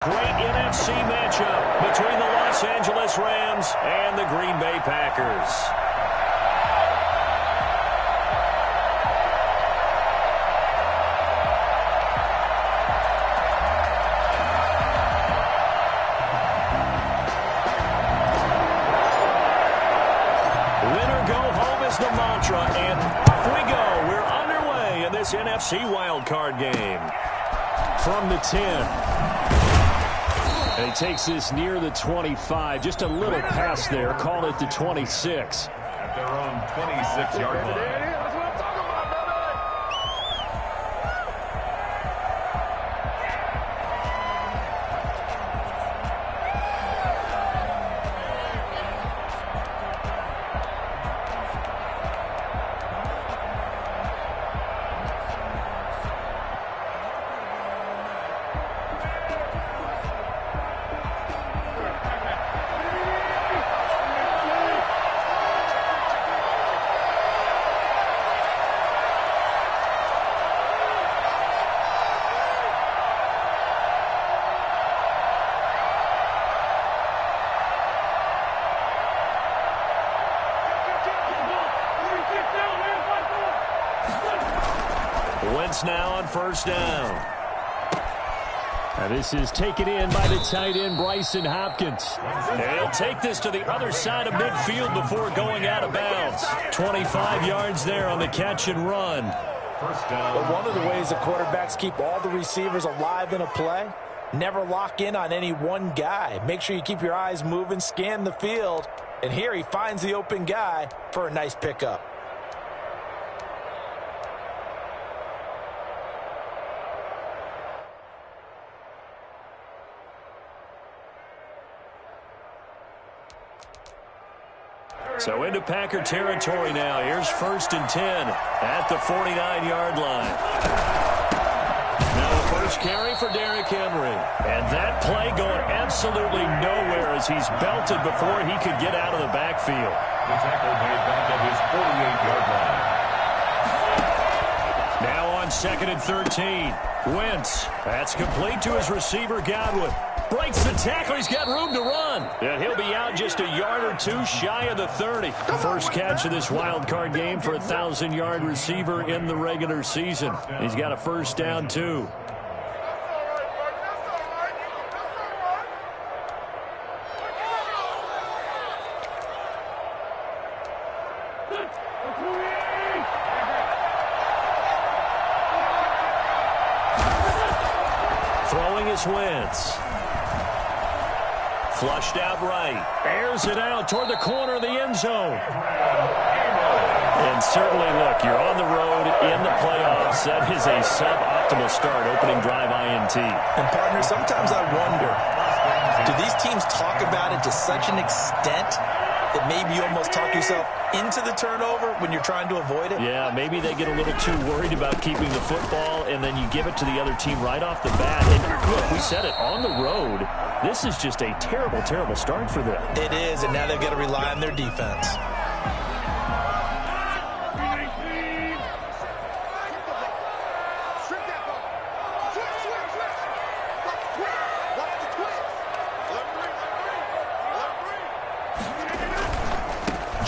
Great NFC matchup between the Los Angeles Rams and the Green Bay Packers. Winner go home is the mantra, and off we go. We're underway in this NFC wildcard game. From the 10. And he takes this near the 25. Just a little pass there. Call it the 26. At their own 26-yard line. Wentz now on first down. And this is taken in by the tight end, Bryson Hopkins. And he'll take this to the other side of midfield before going out of bounds. 25 yards there on the catch and run. First down. But one of the ways the quarterbacks keep all the receivers alive in a play, never lock in on any one guy. Make sure you keep your eyes moving, scan the field. And here he finds the open guy for a nice pickup. So into Packer territory now. Here's first and 10 at the 49-yard line. Now a first carry for Derrick Henry. And that play going absolutely nowhere as he's belted before he could get out of the backfield. The tackle made back at his 48-yard line. Now on second and 13. Wentz. That's complete to his receiver, Godwin. Breaks the tackle. He's got room to run. And he'll be out just a yard or two shy of the 30. First catch of this wild card game for a 1,000-yard receiver in the regular season. He's got a first down, too. Throwing is Wentz. Flushed out right. Airs it out toward the corner of the end zone. And certainly, look, you're on the road in the playoffs. That is a suboptimal start, opening drive INT. And, partner, sometimes I wonder, do these teams talk about it to such an extent that maybe you almost talk yourself into the turnover when you're trying to avoid it? Yeah, maybe they get a little too worried about keeping the football, and then you give it to the other team right off the bat. And look, we said it, on the road, this is just a terrible, terrible start for them. It is, and now they've got to rely on their defense.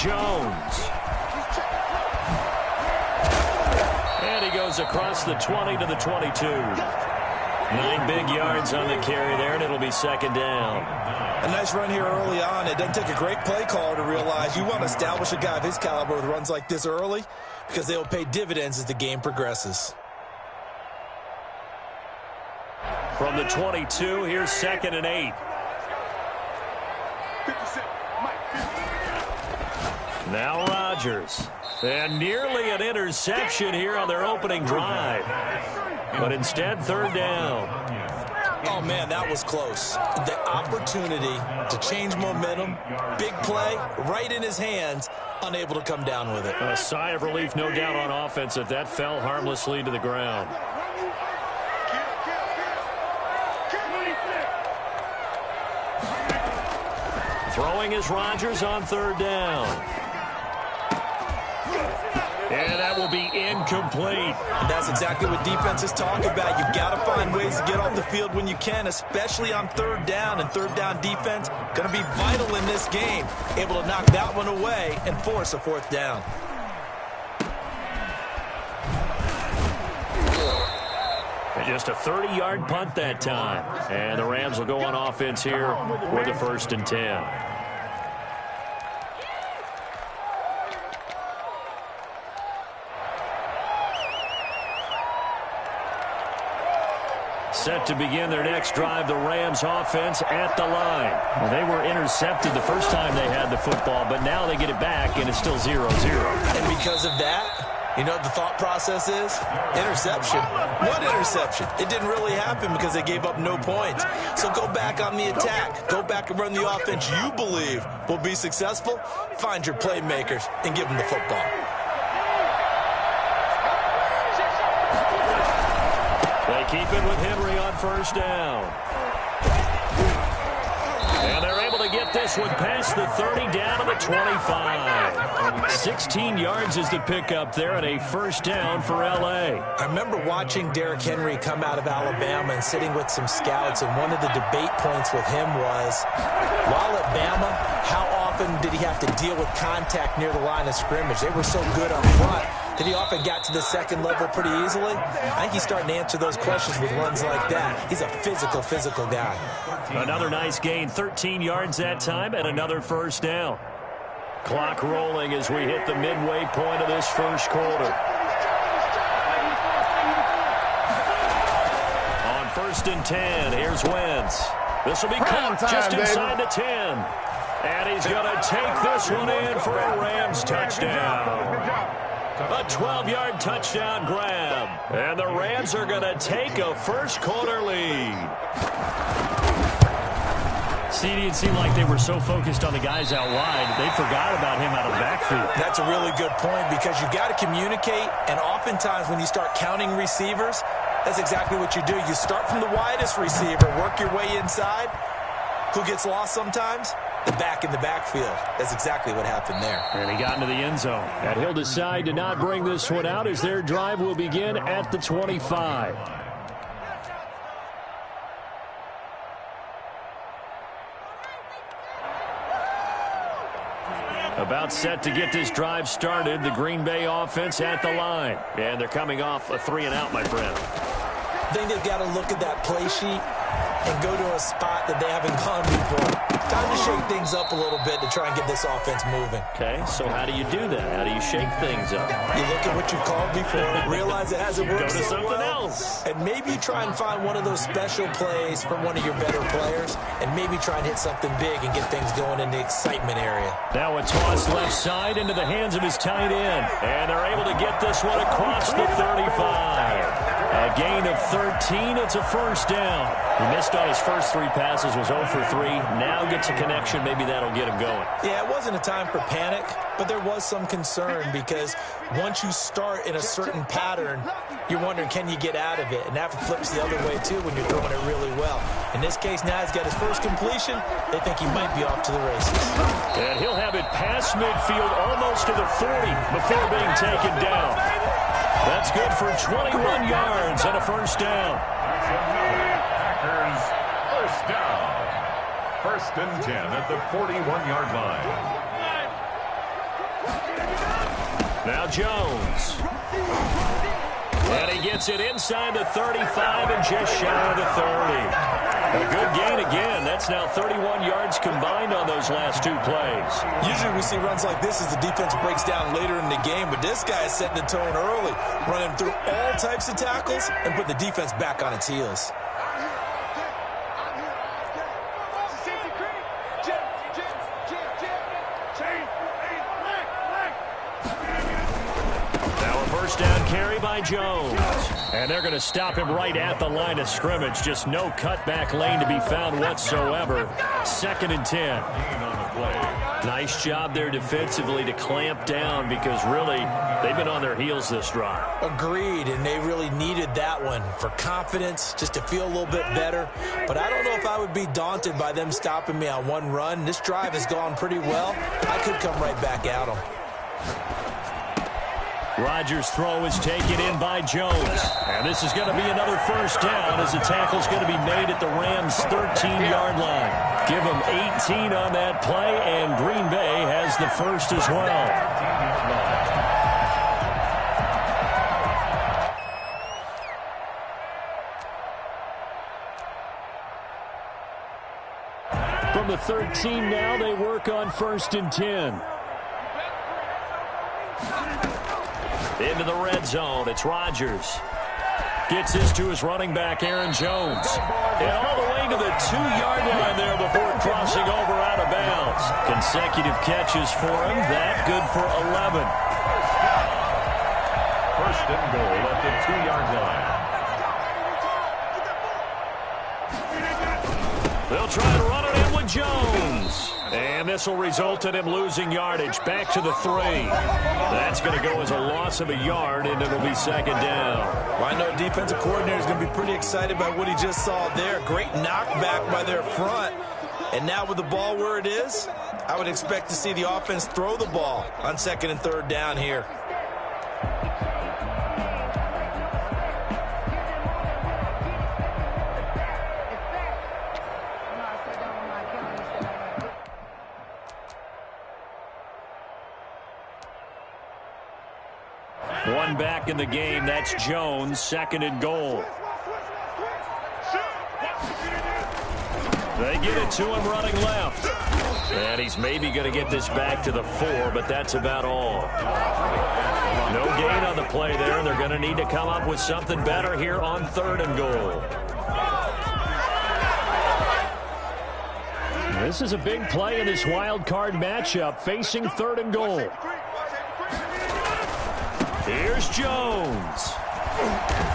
Jones. And he goes across the 20 to the 22. 9 big yards on the carry there, and it'll be second down. A nice run here early on. It doesn't take a great play caller to realize you want to establish a guy of his caliber with runs like this early because they will pay dividends as the game progresses. From the 22, here's second and 8. Now Rodgers. And nearly an interception here on their opening drive. But instead, third down. Oh, man, that was close. The opportunity to change momentum, big play, right in his hands, unable to come down with it. A sigh of relief, no doubt, on offense if that fell harmlessly to the ground. Throwing is Rodgers on third down. And that will be incomplete. And that's exactly what defenses talk about. You've got to find ways to get off the field when you can, especially on third down. And third down defense going to be vital in this game. Able to knock that one away and force a fourth down. And just a 30-yard punt that time. And the Rams will go on offense here with a 1st and 10. Set to begin their next drive, the Rams offense at the line. Well, they were intercepted the first time they had the football, but now they get it back, and it's still 0-0. And because of that, you know what the thought process is? Interception. What interception? It didn't really happen because they gave up no points. So go back on the attack. Go back and run the offense you believe will be successful. Find your playmakers and give them the football. They keep it with Henry on 1st down. And they're able to get this one past the 30 down to the 25. 16 yards is the pickup there and a 1st down for L.A. I remember watching Derrick Henry come out of Alabama and sitting with some scouts, and one of the debate points with him was, while at Bama, how often did he have to deal with contact near the line of scrimmage? They were so good up front that he often got to the second level pretty easily. I think he's starting to answer those questions with runs like that. He's a physical guy. Another nice gain, 13 yards that time, and another 1st down. Clock rolling as we hit the midway point of this first quarter. On 1st and 10, here's Wentz. This will be caught just inside the 10. And he's going to take this one in for a Rams touchdown. A 12-yard touchdown grab. And the Rams are going to take a first quarter lead. CD, it seemed like they were so focused on the guys out wide, they forgot about him out of the backfield. That's a really good point because you've got to communicate, and oftentimes when you start counting receivers, that's exactly what you do. You start from the widest receiver, work your way inside. Who gets lost sometimes? The back in the backfield. That's exactly what happened there. And he got into the end zone. And he'll decide to not bring this one out as their drive will begin at the 25. About set to get this drive started. The Green Bay offense at the line. And they're coming off a 3-and-out, my friend. I think they've got to look at that play sheet and go to a spot that they haven't gone before. Time to shake things up a little bit to try and get this offense moving. Okay, so how do you do that? How do you shake things up? You look at what you called before, realize it hasn't worked Go to so something well, else. and maybe try and find one of those special plays from one of your better players, and maybe try and hit something big and get things going in the excitement area. Now a toss left side into the hands of his tight end. And they're able to get this one across the 35. A gain of 13. It's a 1st down. He missed on his first 3 passes, was 0 for 3. Now gets a connection. Maybe that'll get him going. Yeah, it wasn't a time for panic, but there was some concern because once you start in a certain pattern, you're wondering, can you get out of it? And that flips the other way, too, when you're throwing it really well. In this case, now he's got his first completion. They think he might be off to the races. And he'll have it past midfield, almost to the 40, before being taken down. That's good for 21 yards and a 1st down. Packers, 1st down. 1st and 10 at the 41-yard line. Now Jones. And he gets it inside the 35 and just shy of the 30. A good gain again. That's now 31 yards combined on those last 2 plays. Usually we see runs like this as the defense breaks down later in the game, but this guy is setting the tone early, running through all types of tackles and put the defense back on its heels. Now a 1st down carry by Jones. And they're going to stop him right at the line of scrimmage. Just no cutback lane to be found whatsoever. 2nd and 10. Nice job there defensively to clamp down because really they've been on their heels this drive. Agreed, and they really needed that one for confidence, just to feel a little bit better. But I don't know if I would be daunted by them stopping me on one run. This drive has gone pretty well. I could come right back at them. Rodgers' throw is taken in by Jones. And this is going to be another first down as the tackle's going to be made at the Rams' 13-yard line. Give them 18 on that play, and Green Bay has the first as well. From the 13 now, they work on 1st and 10. Into the red zone, it's Rodgers. Gets this to his running back, Aaron Jones. And all the way to the 2-yard line there before crossing over out of bounds. Consecutive catches for him, that good for 11. 1st and goal at the 2-yard line. They'll try to run it in with Jones. And this will result in him losing yardage back to the 3. That's going to go as a loss of a yard, and it'll be 2nd down. Well, I know defensive coordinator is going to be pretty excited by what he just saw there. Great knockback by their front. And now with the ball where it is, I would expect to see the offense throw the ball on 2nd and 3rd down here. One back in the game, that's Jones, 2nd and goal. They get it to him running left. And he's maybe going to get this back to the 4, but that's about all. No gain on the play there. They're going to need to come up with something better here on 3rd and goal. This is a big play in this wild card matchup, facing 3rd and goal. Here's Jones.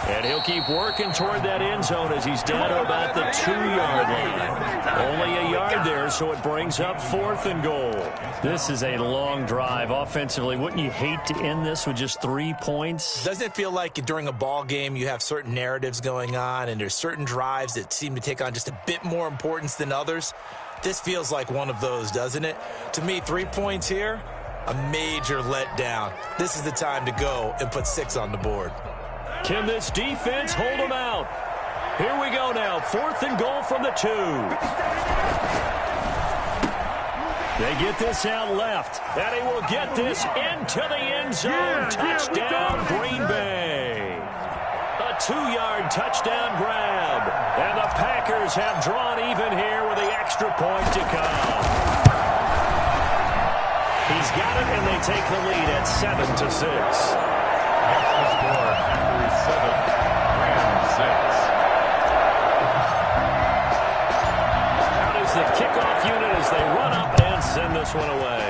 And he'll keep working toward that end zone as he's down to about the 2-yard line. Only a yard there, so it brings up 4th and goal. This is a long drive offensively. Wouldn't you hate to end this with just 3 points? Doesn't it feel like during a ball game you have certain narratives going on and there's certain drives that seem to take on just a bit more importance than others? This feels like one of those, doesn't it? To me, 3 points here, a major letdown. This is the time to go and put 6 on the board. Can this defense hold them out? Here we go now. 4th and goal from the 2. They get this out left. And he will get this into the end zone. Touchdown, Green Bay. A 2-yard touchdown grab. And the Packers have drawn even here with the extra point to come. He's got it, and they take the lead at 7-6. That's the score. Packers 7, Rams 6. Out is the kickoff unit as they run up and send this one away.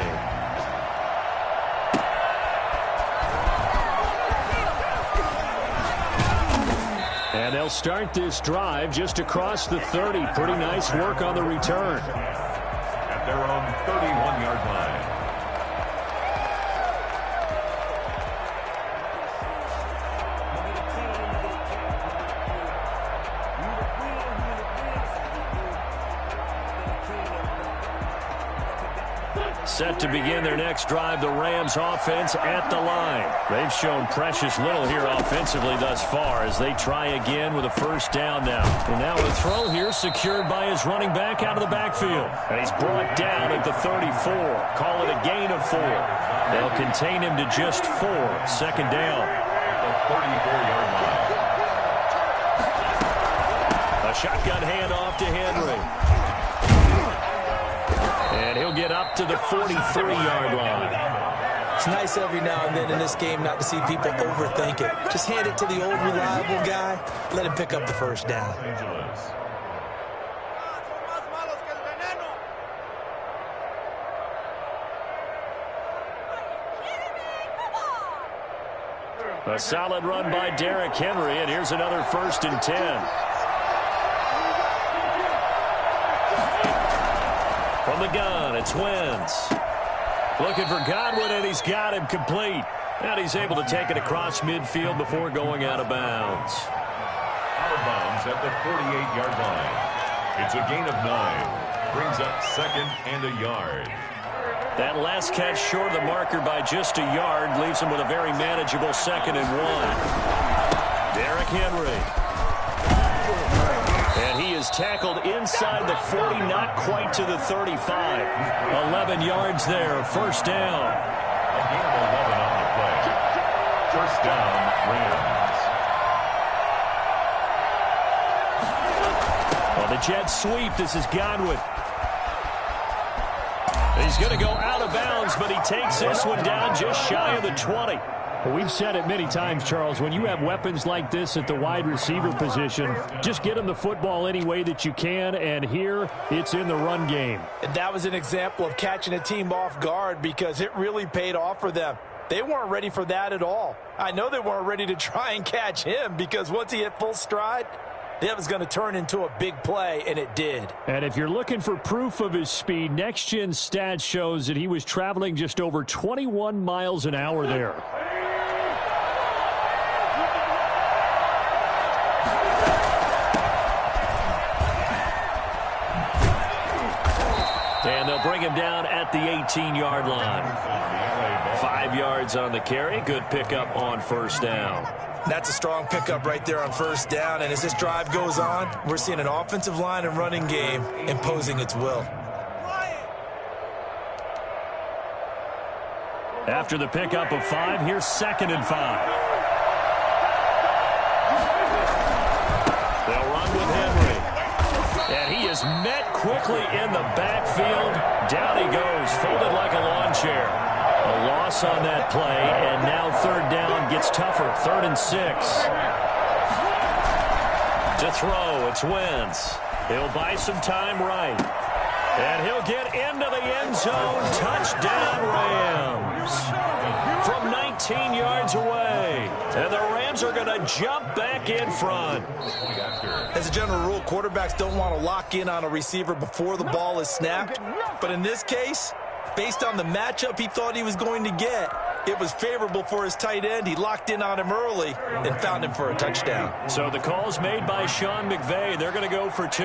And they'll start this drive just across the 30. Pretty nice work on the return. At their own 31-yard line. Set to begin their next drive, the Rams offense at the line. They've shown precious little here offensively thus far as they try again with a first down now. And now a throw here secured by his running back out of the backfield. And he's brought down at the 34. Call it a gain of 4. They'll contain him to just 4. 2nd down. At the 34-yard line. A shotgun handoff to Henry. And he'll get up to the 43-yard line. It's nice every now and then in this game not to see people overthink it. Just hand it to the old reliable guy. Let him pick up the first down. A solid run by Derrick Henry, and here's another 1st and 10. From the gun, it's Wentz. Looking for Godwin, and he's got him complete. And he's able to take it across midfield before going out of bounds. Out of bounds at the 48-yard line. It's a gain of 9. Brings up 2nd and a yard. That last catch short of the marker by just a yard leaves him with a very manageable 2nd and 1. Derrick Henry. And he is tackled inside the 40, not quite to the 35. 11 yards there, first down. A gain of 11 on the play. First down, Rams. Well, the Jets sweep. This is Godwin. He's going to go out of bounds, but he takes this one down just shy of the 20. Well, we've said it many times, Charles, when you have weapons like this at the wide receiver position, just get them the football any way that you can, and here it's in the run game. And that was an example of catching a team off guard because it really paid off for them. They weren't ready for that at all. I know they weren't ready to try and catch him because once he hit full stride, that was going to turn into a big play, and it did. And if you're looking for proof of his speed, Next Gen Stats shows that he was traveling just over 21 miles an hour there. And they'll bring him down at the 18-yard line. 5 yards on the carry. Good pickup on first down. That's a strong pickup right there on first down. And as this drive goes on, we're seeing an offensive line and running game imposing its will. After the pickup of 5, here's 2nd and 5. They'll run with Henry. And he is met quickly in the backfield. Down he goes, folded like a lawn chair. A loss on that play, and now 3rd down gets tougher. 3rd and 6. To throw, it's Wentz. He'll buy some time right. And he'll get into the end zone. Touchdown, Rams. From 19 yards away. And the Rams are going to jump back in front. As a general rule, quarterbacks don't want to lock in on a receiver before the ball is snapped. But in this case, based on the matchup he thought he was going to get, it was favorable for his tight end. He locked in on him early and found him for a touchdown. So the call's made by Sean McVay. They're going to go for 2.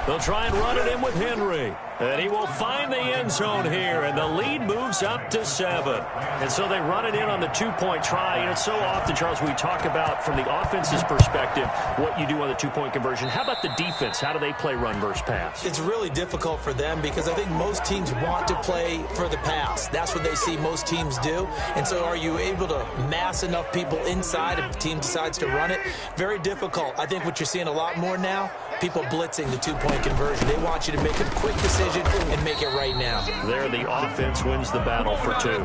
They'll try and run it in with Henry. And he will find the end zone here, and the lead moves up to 7. And so they run it in on the 2-point try. And it's so often, Charles, we talk about from the offense's perspective what you do on the 2-point conversion. How about the defense? How do they play run versus pass? It's really difficult for them because I think most teams want to play for the pass. That's what they see most teams do. And so are you able to mass enough people inside if the team decides to run it? Very difficult. I think what you're seeing a lot more now, people blitzing the 2-point conversion. They want you to make a quick decision and make it right now. There, the offense wins the battle for 2.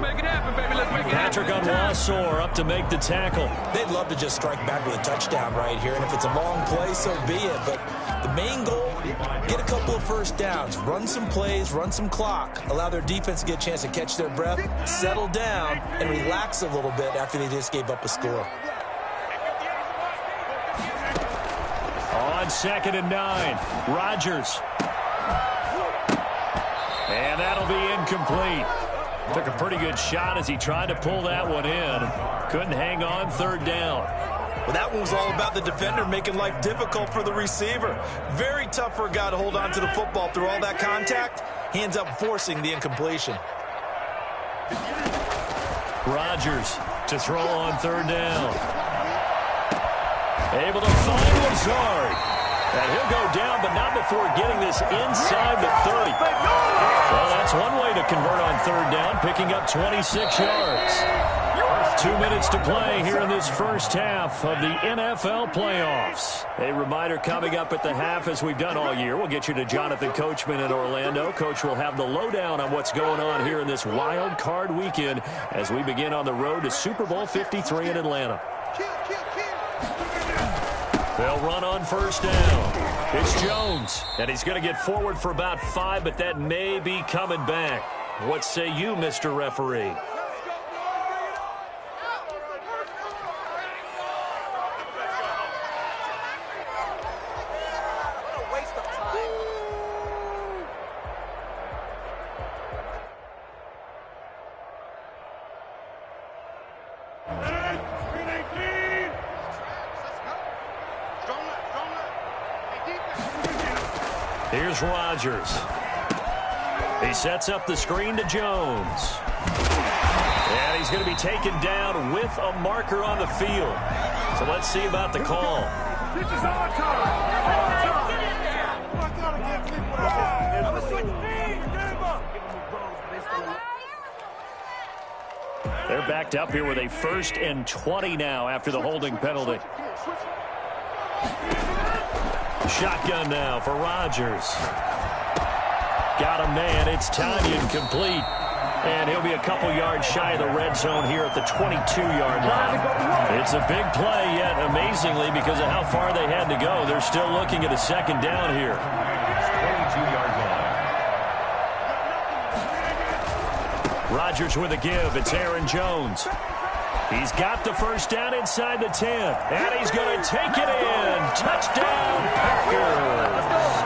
Patrick Onwuasor up to make the tackle. They'd love to just strike back with a touchdown right here, and if it's a long play, so be it. But the main goal, get a couple of first downs, run some plays, run some clock, allow their defense to get a chance to catch their breath, settle down, and relax a little bit after they just gave up a score. On 2nd and 9, Rodgers. And that'll be incomplete. Took a pretty good shot as he tried to pull that one in. Couldn't hang on, 3rd down. Well, that one was all about the defender making life difficult for the receiver. Very tough for a guy to hold on to the football through all that contact. Hands up, forcing the incompletion. Rodgers to throw on 3rd down. Able to find Lazard. And he'll go down, but not before getting this inside the 30. Well, that's one way to convert on 3rd down, picking up 26 yards. 2 minutes to play here in this first half of the NFL playoffs. A reminder coming up at the half, as we've done all year. We'll get you to Jonathan Coachman in Orlando. Coach will have the lowdown on what's going on here in this wild card weekend as we begin on the road to Super Bowl 53 in Atlanta. They'll run on 1st down. It's Jones, and he's going to get forward for about 5, but that may be coming back. What say you, Mr. Referee? Here's Rodgers. He sets up the screen to Jones. And he's going to be taken down with a marker on the field. So let's see about the call. This is our time. They're backed up here with a 1st and 20 now after the holding penalty. Shotgun now for Rodgers. Got a man. It's Tanyan complete. And he'll be a couple yards shy of the red zone here at the 22-yard line. It's a big play, yet amazingly, because of how far they had to go, they're still looking at a 2nd down here. 22-yard line. Rodgers with a give. It's Aaron Jones. He's got the 1st down inside the 10. And he's going to take it in. Touchdown, Packers.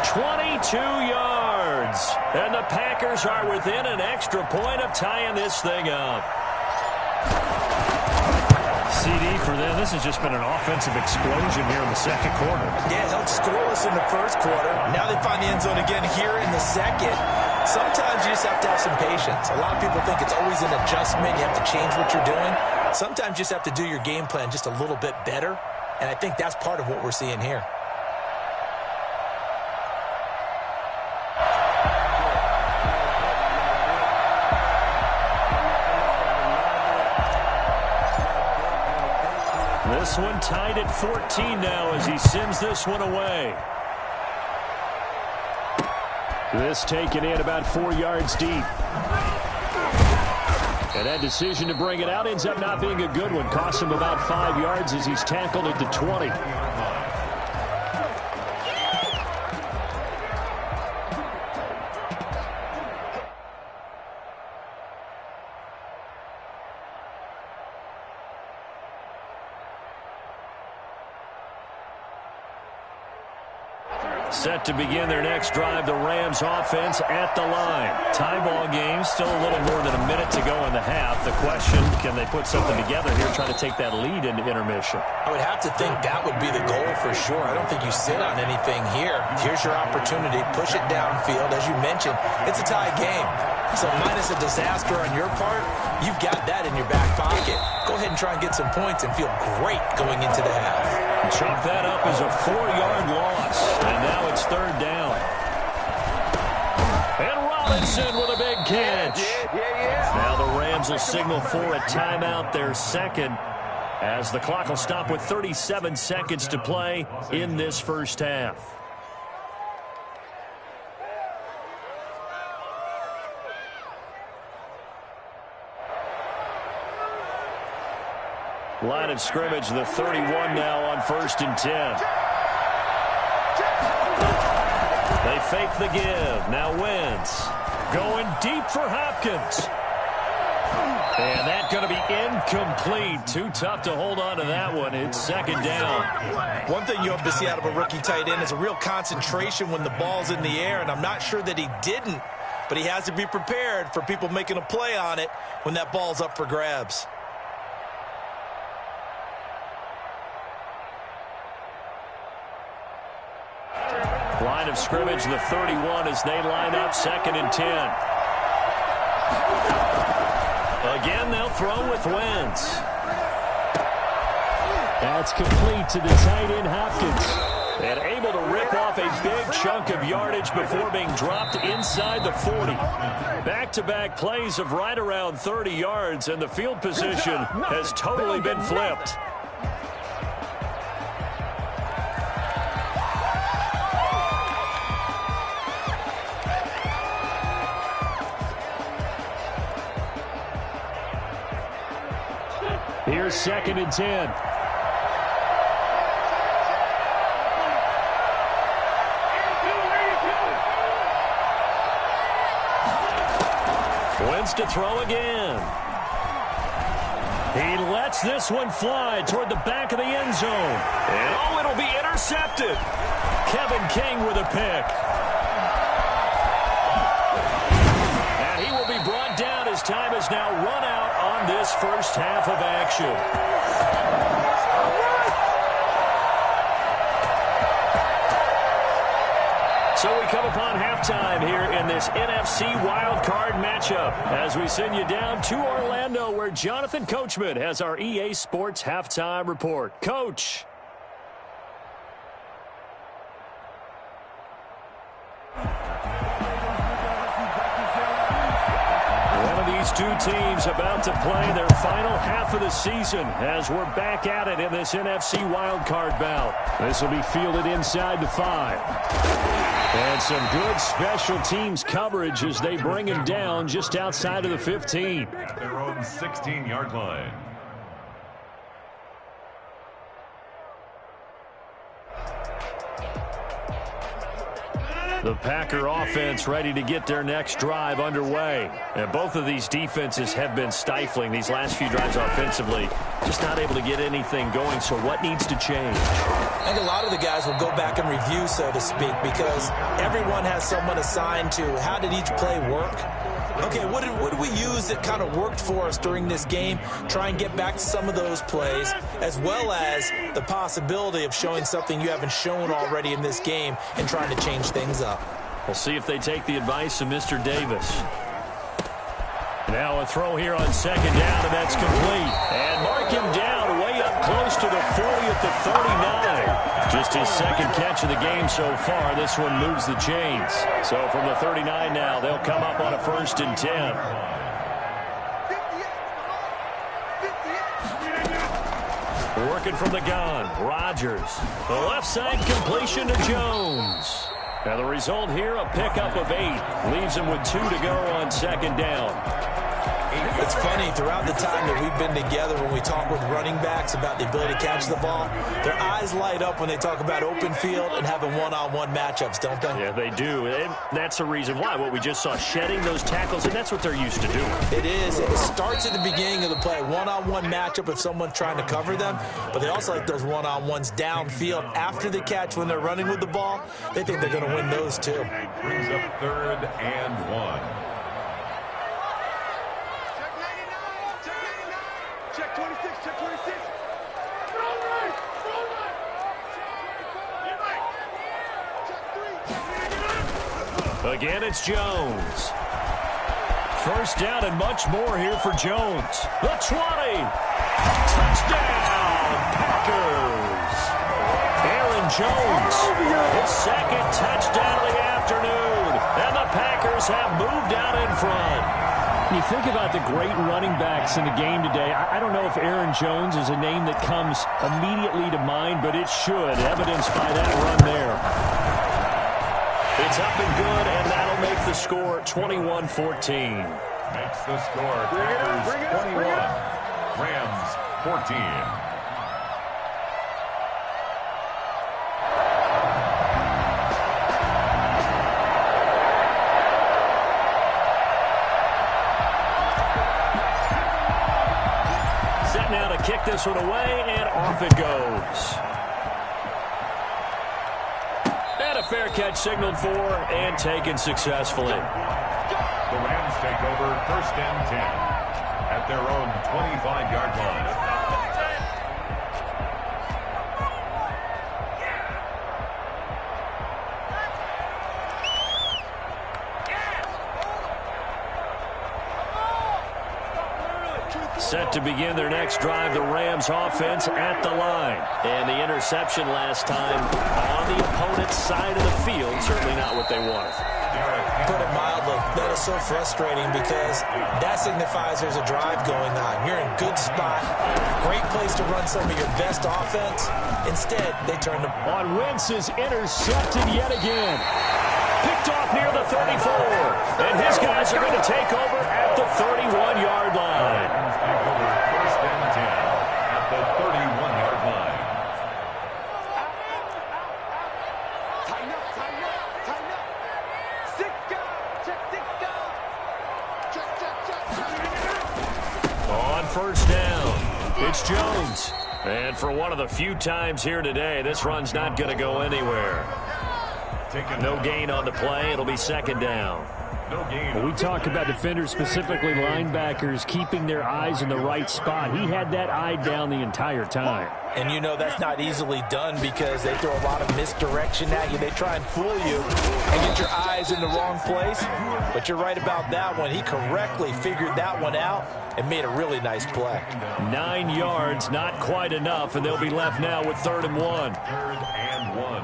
22 yards. And the Packers are within an extra point of tying this thing up. CD for them. This has just been an offensive explosion here in the 2nd quarter. Yeah, held scoreless in the 1st quarter. Now they find the end zone again here in the 2nd. Sometimes you just have to have some patience. A lot of people think it's always an adjustment. You have to change what you're doing. Sometimes you just have to do your game plan just a little bit better. And I think that's part of what we're seeing here. This one tied at 14 now as he sends this one away. This taken in about 4 yards deep. And that decision to bring it out ends up not being a good one. Costs him about 5 yards as he's tackled at the 20. Set to begin their next drive, the Rams offense at the line. Tie ball game, still a little more than a minute to go in the half. The question, can they put something together here, trying to take that lead into intermission? I would have to think that would be the goal for sure. I don't think you sit on anything here. Here's your opportunity. Push it downfield. As you mentioned, it's a tie game. So minus a disaster on your part, you've got that in your back pocket. Go ahead and try and get some points and feel great going into the half. Chalk that up as a 4-yard loss. And now it's 3rd down. And Robinson with a big catch. Now the Rams will signal for a timeout, their 2nd, as the clock will stop with 37 seconds to play in this 1st half. Line of scrimmage, the 31 now on 1st and 10. They fake the give. Now Wentz going deep for Hopkins. And that's going to be incomplete. Too tough to hold on to that one. It's 2nd down. One thing you hope to see out of a rookie tight end is a real concentration when the ball's in the air, and I'm not sure that he didn't, but he has to be prepared for people making a play on it when that ball's up for grabs. Line of scrimmage, the 31 as they line up 2nd and 10. Again, they'll throw with Wentz. That's complete to the tight end, Hopkins. And able to rip off a big chunk of yardage before being dropped inside the 40. Back-to-back plays of right around 30 yards, and the field position has totally been flipped. Here's 2nd and 10. Wentz to throw again. He lets this one fly toward the back of the end zone. And oh, it'll be intercepted. Kevin King with a pick. And he will be brought down as time is now run out on this 1st half of action. So we come upon halftime here in this NFC wildcard matchup as we send you down to Orlando where Jonathan Coachman has our EA Sports halftime report. Coach. These two teams about to play their final half of the season as we're back at it in this NFC wildcard bout. This will be fielded inside the 5. And some good special teams coverage as they bring him down just outside of the 15. At their own 16-yard line. The Packer offense ready to get their next drive underway. And both of these defenses have been stifling these last few drives offensively. Just not able to get anything going, so what needs to change? I think a lot of the guys will go back and review, so to speak, because everyone has someone assigned to how did each play work. Okay, what did we use that kind of worked for us during this game? Try and get back to some of those plays, as well as the possibility of showing something you haven't shown already in this game and trying to change things up. We'll see if they take the advice of Mr. Davis. Now a throw here on second down, and that's complete. And mark him down way up close to the 40 at the 39. Just his second catch of the game so far. This one moves the chains. So from the 39 now, they'll come up on a 1st and 10. Working from the gun, Rodgers. The left side completion to Jones. Now the result here, a pickup of 8. Leaves him with 2 to go on second down. It's funny, throughout the time that we've been together, when we talk with running backs about the ability to catch the ball, their eyes light up when they talk about open field and having one-on-one matchups, don't they? Yeah, they do. And that's the reason why. What we just saw, shedding those tackles, and that's what they're used to doing. It is. It starts at the beginning of the play, one-on-one matchup if someone's trying to cover them, but they also like those one-on-ones downfield after the catch when they're running with the ball. They think they're going to win those, too. Brings up 3rd and 1. Check 26, check 26. Again, it's Jones. 1st down and much more here for Jones. The 20. Touchdown, Packers. Aaron Jones, his 2nd touchdown of the afternoon. And the Packers have moved out in front. When you think about the great running backs in the game today, I don't know if Aaron Jones is a name that comes immediately to mind, but it should, evidenced by that run there. It's up and good, and that'll make the score 21-14. Makes the score Packers 21, Rams 14. Now to kick this one away, and off it goes. And a fair catch signaled for and taken successfully. The Rams take over 1st and 10 at their own 25-yard line. Set to begin their next drive, the Rams offense at the line. And the interception last time on the opponent's side of the field, certainly not what they wanted. Put it mildly, that is so frustrating because that signifies there's a drive going on. You're in good spot, great place to run some of your best offense. Instead, they turn the... On Wentz is intercepted yet again. Picked off near the 34. And his guys are going to take over at the 31-yard line. Take over 1st and 10 at the 31-yard line. Tighten up, tighten up, tighten up. 6 guys, check 6 guys. Check. On 1st down, it's Jones. And for one of the few times here today, this run's not going to go anywhere. No gain on the play. It'll be 2nd down. No gain. Well, we talk about defenders, specifically linebackers, keeping their eyes in the right spot. He had that eye down the entire time. And you know that's not easily done because they throw a lot of misdirection at you. They try and fool you and get your eyes in the wrong place. But you're right about that one. He correctly figured that one out and made a really nice play. 9 yards, not quite enough, and they'll be left now with 3rd and 1. 3rd and 1.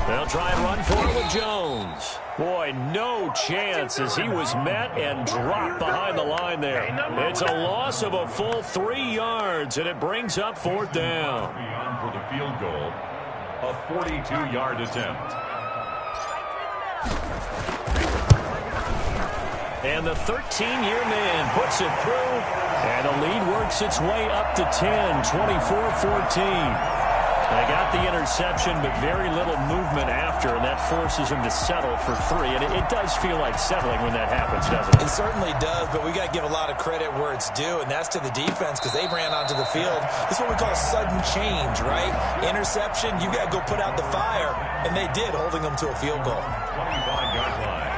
They'll try and run for it with Jones. Boy, no chance as he was met and dropped behind the line there. It's a loss of a full 3 yards, and it brings up 4th down. Beyond for the field goal, a 42-yard attempt. And the 13-year man puts it through, and the lead works its way up to 10, 24-14. They got the interception, but very little movement after, and that forces him to settle for 3. And it does feel like settling when that happens, doesn't it? It certainly does, but we got to give a lot of credit where it's due, and that's to the defense because they ran onto the field. This is what we call a sudden change, right? Interception, you got to go put out the fire, and they did, holding them to a field goal. 25-yard line.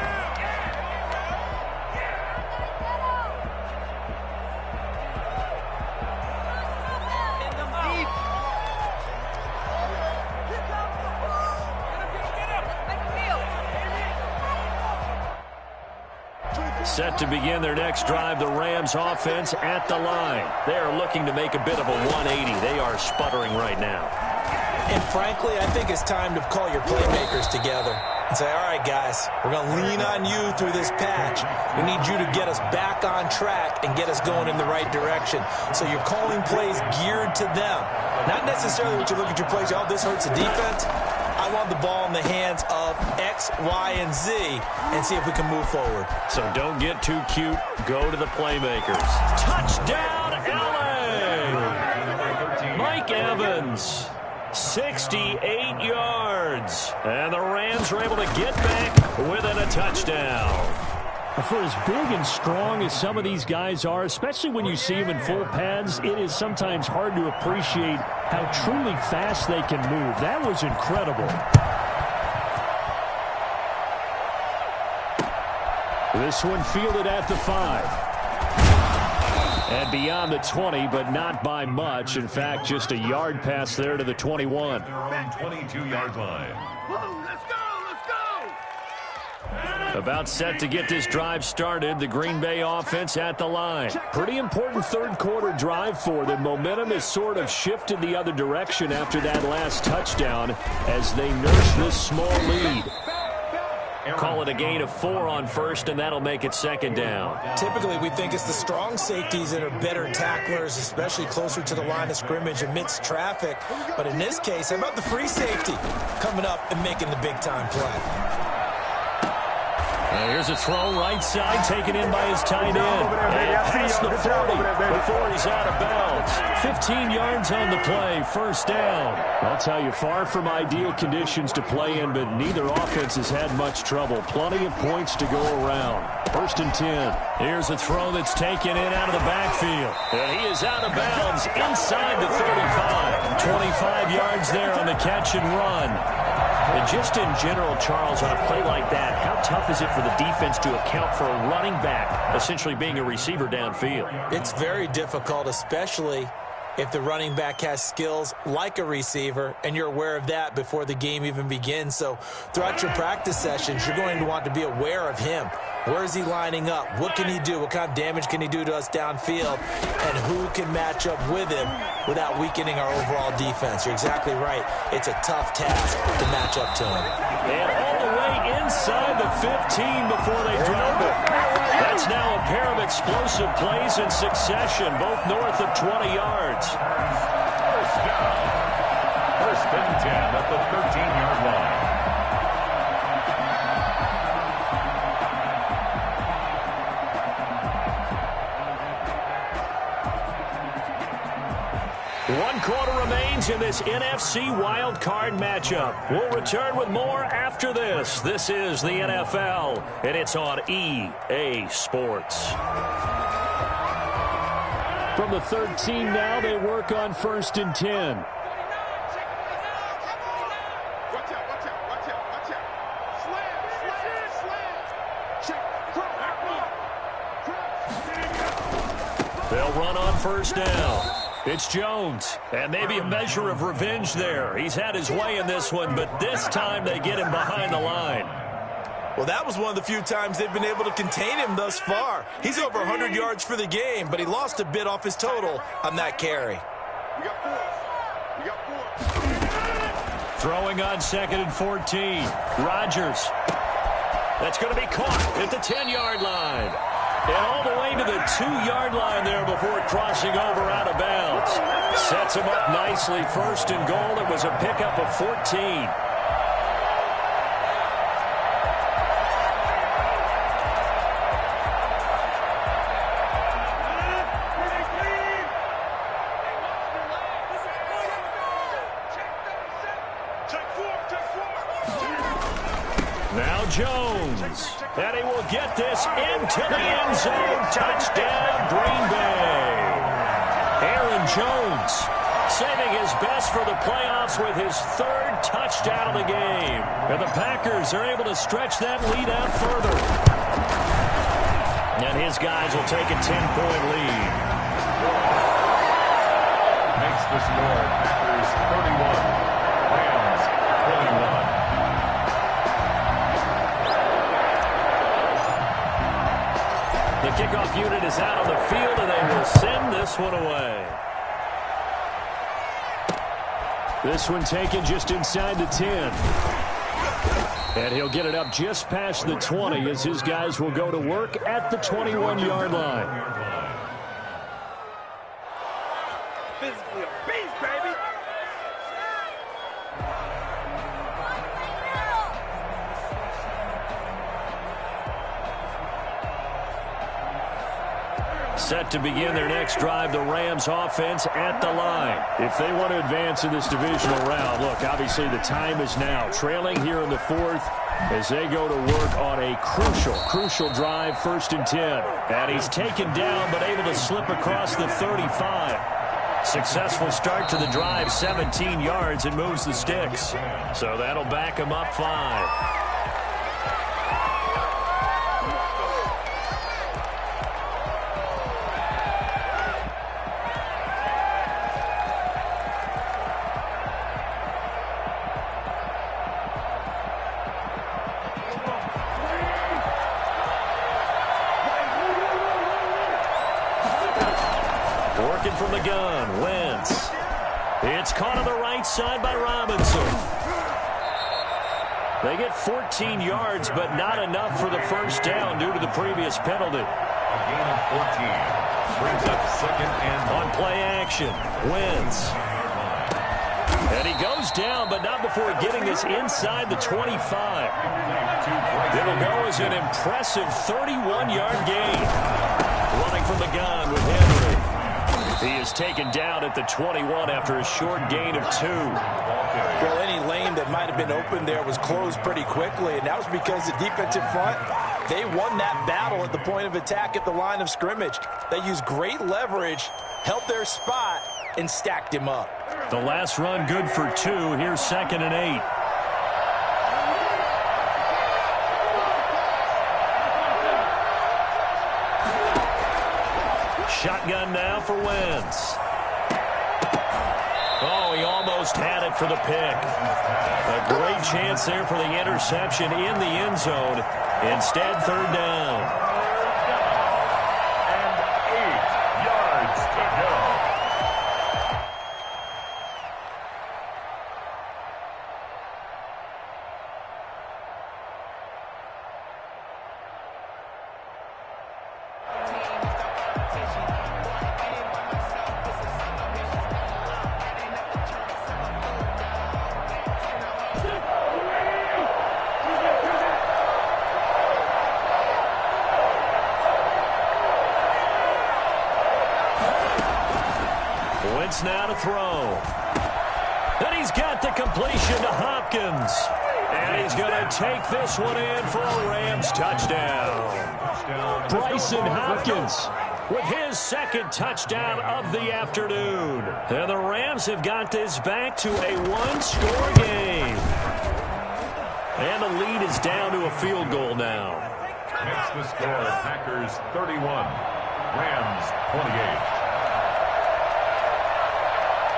Set to begin their next drive, the Rams offense at the line. They are looking to make a bit of a 180. They are sputtering right now. And frankly, I think it's time to call your playmakers together and say, all right, guys, we're going to lean on you through this patch. We need you to get us back on track and get us going in the right direction. So you're calling plays geared to them. Not necessarily what you look at your plays, oh, this hurts the defense. I want the ball in the hands of X, Y, and Z and see if we can move forward. So don't get too cute. Go to the playmakers. Touchdown, LA! Mike Evans, 68 yards. And the Rams are able to get back within a touchdown. For as big and strong as some of these guys are, especially when you see them in full pads, it is sometimes hard to appreciate how truly fast they can move. That was incredible. This one fielded at the 5. And beyond the 20, but not by much. In fact, just a yard pass there to the 21. Their own 22-yard line. About set to get this drive started, the Green Bay offense at the line. Pretty important third quarter drive for them. Momentum has sort of shifted the other direction after that last touchdown as they nurse this small lead. Call it a gain of 4 on first, and that'll make it 2nd down. Typically, we think it's the strong safeties that are better tacklers, especially closer to the line of scrimmage amidst traffic. But in this case, how about the free safety coming up and making the big-time play? Here's a throw right side, taken in by his tight end. And past the 40 before he's out of bounds. 15 yards on the play, 1st down. I'll tell you, far from ideal conditions to play in, but neither offense has had much trouble. Plenty of points to go around. 1st and 10. Here's a throw that's taken in out of the backfield. And he is out of bounds inside the 35. 25 yards there on the catch and run. And just in general, Charles, on a play like that, how tough is it for the defense to account for a running back essentially being a receiver downfield? It's very difficult, especially if the running back has skills like a receiver, and you're aware of that before the game even begins. So throughout your practice sessions, you're going to want to be aware of him. Where is he lining up? What can he do? What kind of damage can he do to us downfield? And who can match up with him without weakening our overall defense? You're exactly right. It's a tough task to match up to him. And all the way inside the 15 before they drop it. That's now a pair of explosive plays in succession, both north of 20 yards. 1st down. 1st and 10 at the 13-yard line. One quarter remains in this NFC Wild Card matchup. We'll return with more after this. This is the NFL, and it's on EA Sports. From the 13 now, they work on 1st and 10. They'll run on 1st down. It's Jones, and maybe a measure of revenge there. He's had his way in this one, but this time they get him behind the line. Well, that was one of the few times they've been able to contain him thus far. He's over 100 yards for the game, but he lost a bit off his total on that carry. Throwing on 2nd and 14. Rodgers. That's going to be caught at the 10-yard line. And all the way to the 2-yard line there before crossing over out of bounds. Sets him up nicely. 1st and goal. It was a pickup of 14. Now Jones, and he will get this into the end zone. Touchdown, Green Bay. Aaron Jones saving his best for the playoffs with his 3rd touchdown of the game. And the Packers are able to stretch that lead out further. And his guys will take a 10-point lead. Makes the score Packers 31, Rams 21. The kickoff unit is out on the field, and they will send this one away. This one taken just inside the 10. And he'll get it up just past the 20 as his guys will go to work at the 21-yard line. Physically a beast, baby. Set to begin their next drive, the Rams offense at the line. If they want to advance in this divisional round, look, obviously the time is now. Trailing here in the 4th as they go to work on a crucial drive, 1st and 10. And he's taken down but able to slip across the 35. Successful start to the drive, 17 yards, and moves the sticks. So that'll back him up 5. Working from the gun, Wentz. It's caught on the right side by Robinson. They get 14 yards, but not enough for the 1st down due to the previous penalty. A gain of 14 brings up 2nd and on play action. Wentz. And he goes down, but not before getting this inside the 25. It'll go as an impressive 31-yard gain. Running from the gun with Henry. He is taken down at the 21 after a short gain of 2. Well, any lane that might have been open there was closed pretty quickly, and that was because the defensive front, they won that battle at the point of attack at the line of scrimmage. They used great leverage, held their spot, and stacked him up. The last run good for 2. Here's 2nd and 8. Shotgun now for Wentz. Oh, he almost had it for the pick. A great chance there for the interception in the end zone. Instead, 3rd down. And 8 yards to go. Wentz now to throw. And he's got the completion to Hopkins. And he's going to take this one in for a Rams touchdown. Bryson Hopkins with his second touchdown of the afternoon. And the Rams have got this back to a one-score game. And the lead is down to a field goal now. Next the score, Packers 31, Rams 28.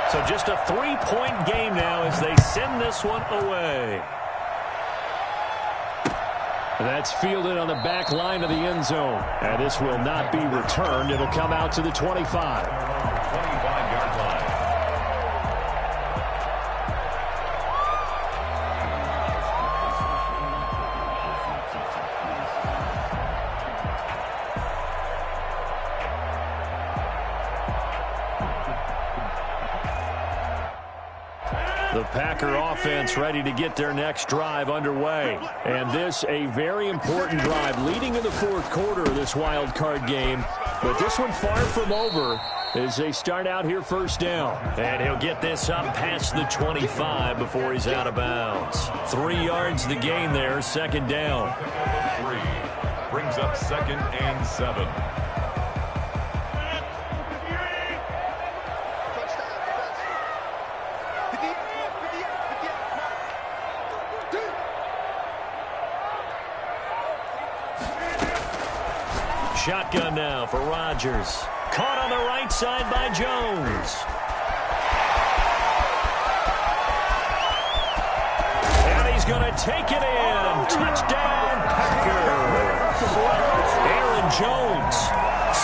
So just a 3-point game now as they send this one away. That's fielded on the back line of the end zone. And this will not be returned. It'll come out to the 25. 25-yard line. The Packer offense ready to get their next drive underway. And this a very important drive leading in the fourth quarter of this wild card game. But this one far from over as they start out here first down. And he'll get this up past the 25 before he's out of bounds. 3 yards the gain there, second down. 3 brings up 2nd and 7. Shotgun now for Rodgers. Caught on the right side by Jones. And he's going to take it in. Touchdown, Packers. Aaron Jones,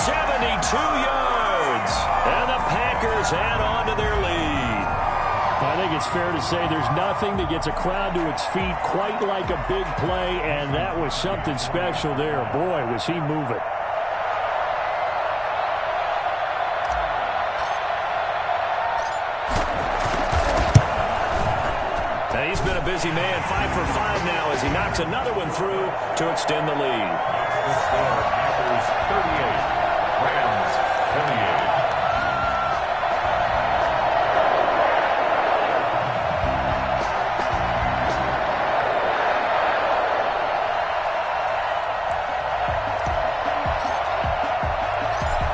72 yards. And the Packers add on to their lead. I think it's fair to say there's nothing that gets a crowd to its feet quite like a big play, and that was something special there. Boy, was he moving. He's been a busy man, 5 for 5 now as he knocks another one through to extend the lead. The score, Packers 38, Rams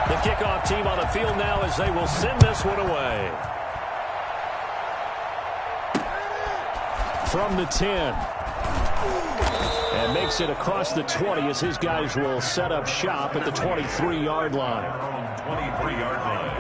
28. The kickoff team on the field now as they will send this one away. From the 10. And makes it across the 20 as his guys will set up shop at the 23-yard line. 23-yard line.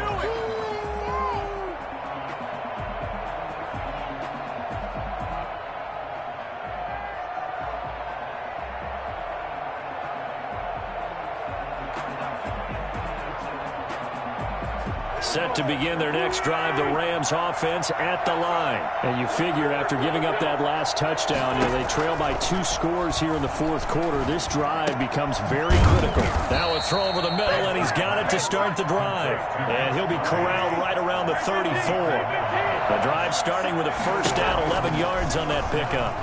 Set to begin their next drive, the Rams offense at the line. And you figure after giving up that last touchdown, they trail by 2 scores here in the fourth quarter. This drive becomes very critical. Now a throw over the middle, and he's got it to start the drive. And he'll be corralled right around the 34. The drive starting with a first down, 11 yards on that pickup.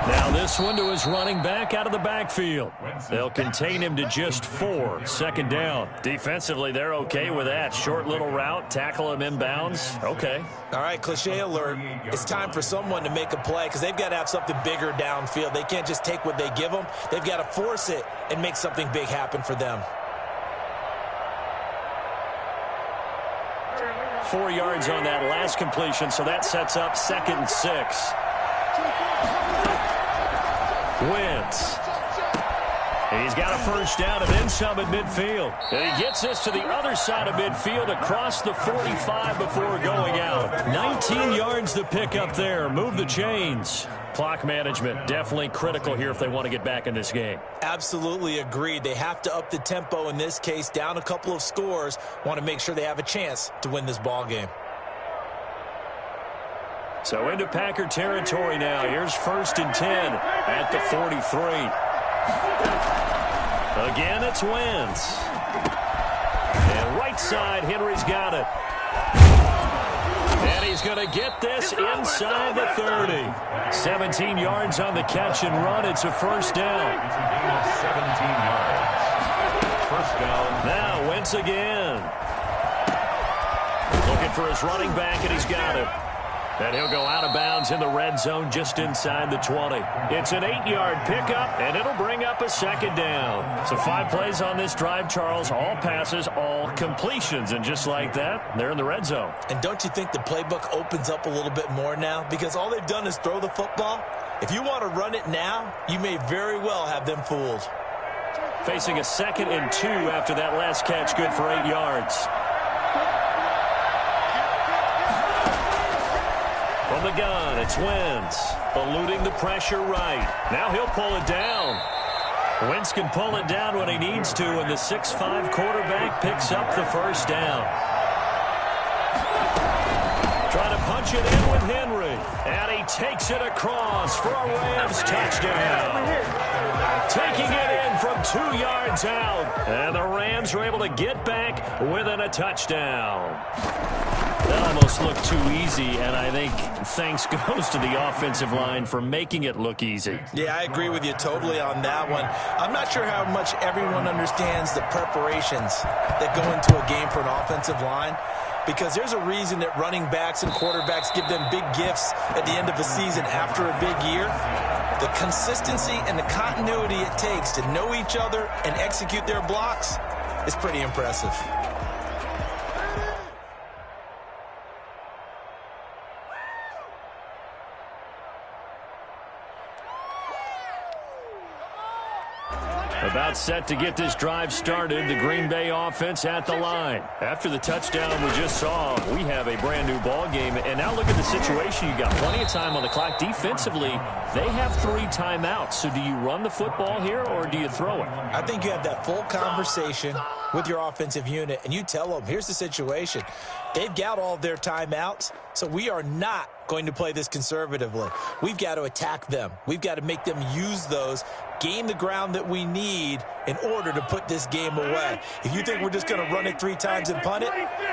Now this one to his running back out of the backfield. They'll contain him to just 4. Second down. Defensively, they're okay with that. Short little route, tackle him inbounds. Okay. All right, cliche alert. It's time for someone to make a play because they've got to have something bigger downfield. They can't just take what they give them. They've got to force it and make something big happen for them. 4 yards on that last completion, so that sets up 2nd and 6. Wentz. He's got a first down and then some at midfield. And he gets this to the other side of midfield across the 45 before going out. 19 yards to pick up there. Move the chains. Clock management definitely critical here if they want to get back in this game. Absolutely agreed. They have to up the tempo in this case, down a couple of scores. Want to make sure they have a chance to win this ball game. So into Packer territory now. Here's 1st and 10 at the 43. Again, it's Wentz. And right side, Henry's got it. And he's going to get this inside the 30. 17 yards on the catch and run. It's a first down. 17 yards. First down. Now Wentz again. Looking for his running back, and he's got it. And he'll go out of bounds in the red zone just inside the 20. It's an 8-yard pickup, and it'll bring up a second down. So 5 plays on this drive, Charles. All passes, all completions. And just like that, they're in the red zone. And don't you think the playbook opens up a little bit more now? Because all they've done is throw the football. If you want to run it now, you may very well have them fooled. Facing a 2nd and 2 after that last catch, good for 8 yards. From the gun, it's Wentz, eluding the pressure right. Now he'll pull it down. Wentz can pull it down when he needs to, and the 6'5" quarterback picks up the first down. Trying to punch it in with Henry, and he takes it across for a Rams touchdown. Taking it in from 2 yards out, and the Rams are able to get back within a touchdown. That almost looked too easy, and I think thanks goes to the offensive line for making it look easy. Yeah, I agree with you totally on that one. I'm not sure how much everyone understands the preparations that go into a game for an offensive line, because there's a reason that running backs and quarterbacks give them big gifts at the end of the season after a big year. The consistency and the continuity it takes to know each other and execute their blocks is pretty impressive. About set to get this drive started, the Green Bay offense at the line. After the touchdown we just saw, we have a brand new ball game. And now look at the situation. You got plenty of time on the clock. Defensively, they have 3 timeouts. So do you run the football here or do you throw it? I think you have that full conversation with your offensive unit, and you tell them, here's the situation. They've got all of their timeouts, so we are not going to play this conservatively. We've got to attack them. We've got to make them use those, gain the ground that we need in order to put this game away. If you think we're just going to run it 3 times and punt it,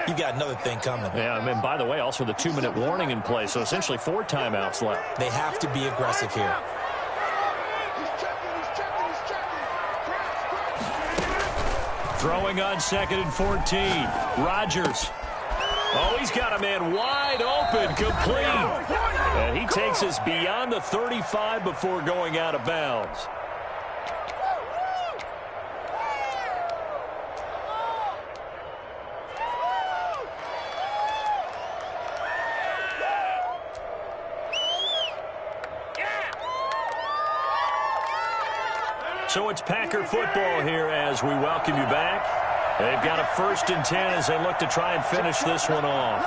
you've got another thing coming. Yeah, and by the way, also the 2-minute warning in play, so essentially 4 timeouts left. They have to be aggressive here. Throwing on 2nd and 14. Rodgers. Oh, he's got a man wide open, complete. And he takes us beyond the 35 before going out of bounds. So it's Packer football here as we welcome you back. They've got a 1st and 10 as they look to try and finish this one off.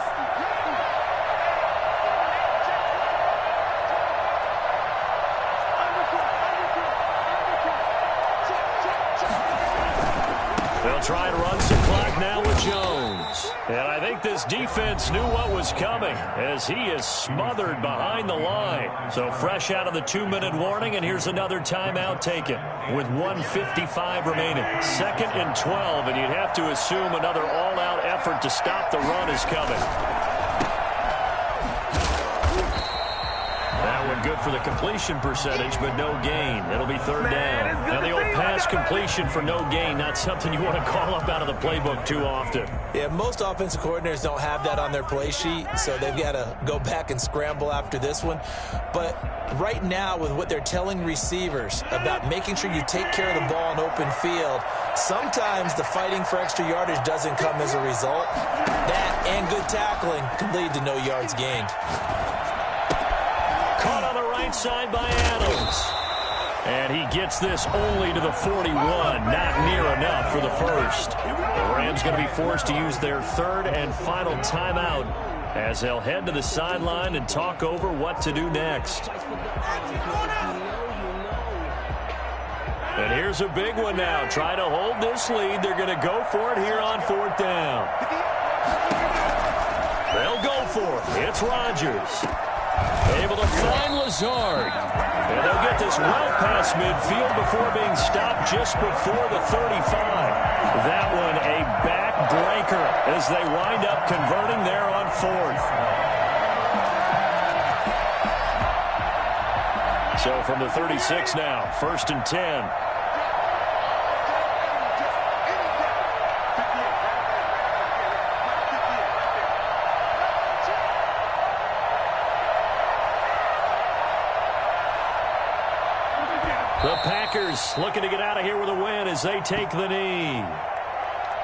They'll try and run some clock now with Jones. And I think this defense knew what was coming as he is smothered behind the line. So fresh out of the 2-minute warning, and here's another timeout taken with 1:55 remaining. 2nd and 12, and you'd have to assume another all-out effort to stop the run is coming. That one good for the completion percentage, but no gain. It'll be 3rd down. Now the old pass completion for no gain, not something you want to call up out of the playbook too often. Yeah, most offensive coordinators don't have that on their play sheet, so they've got to go back and scramble after this one. But right now, with what they're telling receivers about making sure you take care of the ball in open field, sometimes the fighting for extra yardage doesn't come as a result. That and good tackling can lead to no yards gained. Caught on the right side by Adams. And he gets this only to the 41. Not near enough for the first. The Rams going to be forced to use their 3rd and final timeout as they'll head to the sideline and talk over what to do next. And here's a big one now. Try to hold this lead. They're going to go for it here on 4th down. They'll go for it. It's Rodgers. Able to find Lazard. And they'll get this well past midfield before being stopped just before the 35. That one a backbreaker as they wind up converting there on 4th. So from the 36 now, 1st and 10. Packers looking to get out of here with a win as they take the knee.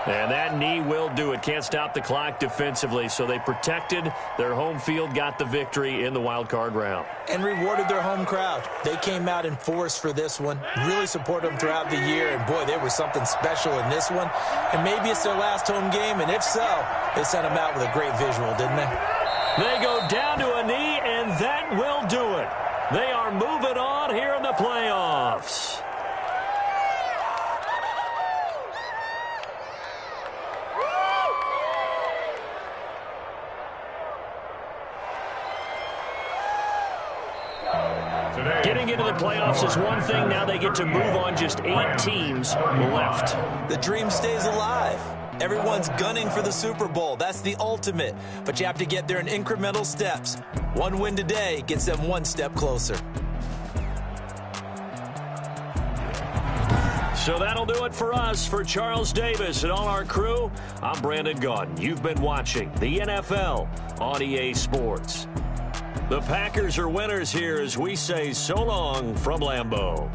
And that knee will do it. Can't stop the clock defensively, so they protected their home field, got the victory in the wild card round. And rewarded their home crowd. They came out in force for this one, really supported them throughout the year, and boy, they were something special in this one. And maybe it's their last home game, and if so, they sent them out with a great visual, didn't they? They go down to a knee, and that will do it. They are moving on here in the playoffs. Getting into the playoffs is one thing. Now they get to move on. Just 8 teams left. The dream stays alive. Everyone's gunning for the Super Bowl. That's the ultimate. But you have to get there in incremental steps. One win today gets them one step closer. So that'll do it for us. For Charles Davis and all our crew, I'm Brandon Gaudin. You've been watching the NFL on EA Sports. The Packers are winners here as we say so long from Lambeau.